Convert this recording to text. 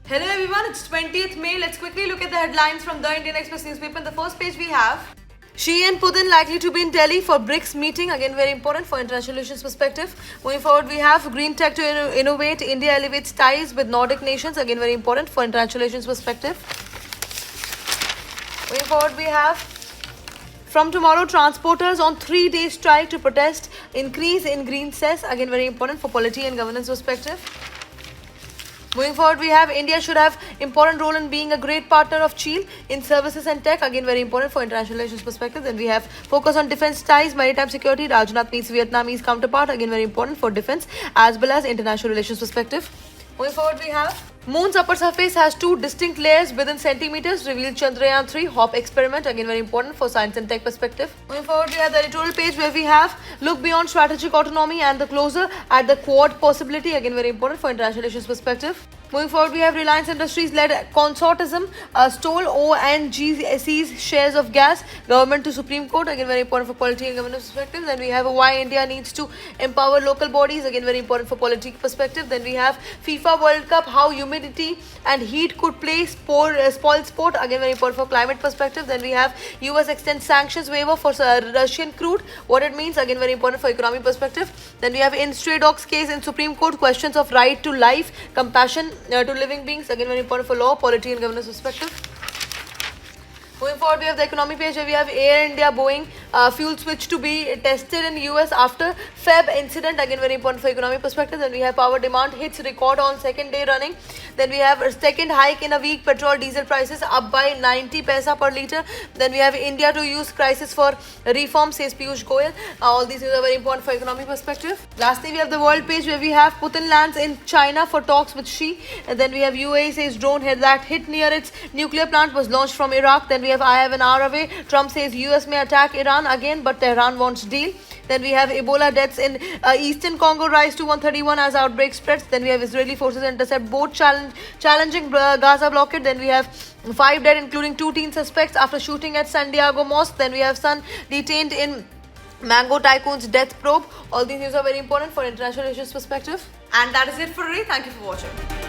Hello everyone, it's 20th May. Let's quickly look at the headlines from the Indian Express newspaper. On the first page we have Xi and Putin likely to be in Delhi for BRICS meeting. Again, very important for international relations perspective. Moving forward, we have green tech to innovate. India elevates ties with Nordic nations. Again, very important for international relations perspective. Moving forward, we have from tomorrow, transporters on 3-day strike to protest increase in green cess. Again, very important for polity and governance perspective. Moving forward, we have India should have important role in being a great partner of Chile in services and tech. Again, very important for international relations perspective. Then we have focus on defense ties, maritime security. Rajnath meets Vietnamese counterpart. Again, very important for defense as well as international relations perspective. Moving forward, we have Moon's upper surface has 2 distinct layers within centimeters, revealed Chandrayaan 3 HOP experiment. Again, very important for science and tech perspective. Moving forward, we have the editorial page where we have look beyond strategic autonomy and the closer at the Quad possibility. Again, very important for international relations perspective. Moving forward, we have Reliance Industries led consortium stole ONGC's shares of gas. Government to Supreme Court. Again, very important for polity and governance perspective. Then we have why India needs to empower local bodies. Again, very important for political perspective. Then we have FIFA World Cup, how humidity and heat could play spoil sport. Again, very important for climate perspective. Then we have US extends sanctions waiver for Russian crude. What it means. Again, very important for economic perspective. Then we have in stray dogs case in Supreme Court, questions of right to life, compassion to living beings. Again, very important for law, polity and governance perspective. Moving forward, we have the economy page where we have Air India Boeing fuel switch to be tested in US after Feb incident. Again, very important for economic perspective. Then we have power demand hits record on second day running. Then we have a second hike in a week. Petrol diesel prices up by 90 paisa per litre. Then we have India to use crisis for reform, says Piyush Goyal. All these are very important for economic perspective. Lastly, we have the world page where we have Putin lands in China for talks with Xi. And then we have UAE says drone that hit near its nuclear plant was launched from Iraq. Then we have I have an hour away. Trump says US may attack Iran again, but Tehran wants deal. Then we have Ebola deaths in Eastern Congo rise to 131 as outbreak spreads. Then we have Israeli forces intercept boat challenging Gaza blockade. Then we have 5 dead, including 2 teen suspects after shooting at San Diego Mosque. Then we have son detained in Mango Tycoon's death probe. All these news are very important for international relations perspective. And that is it for today. Thank you for watching.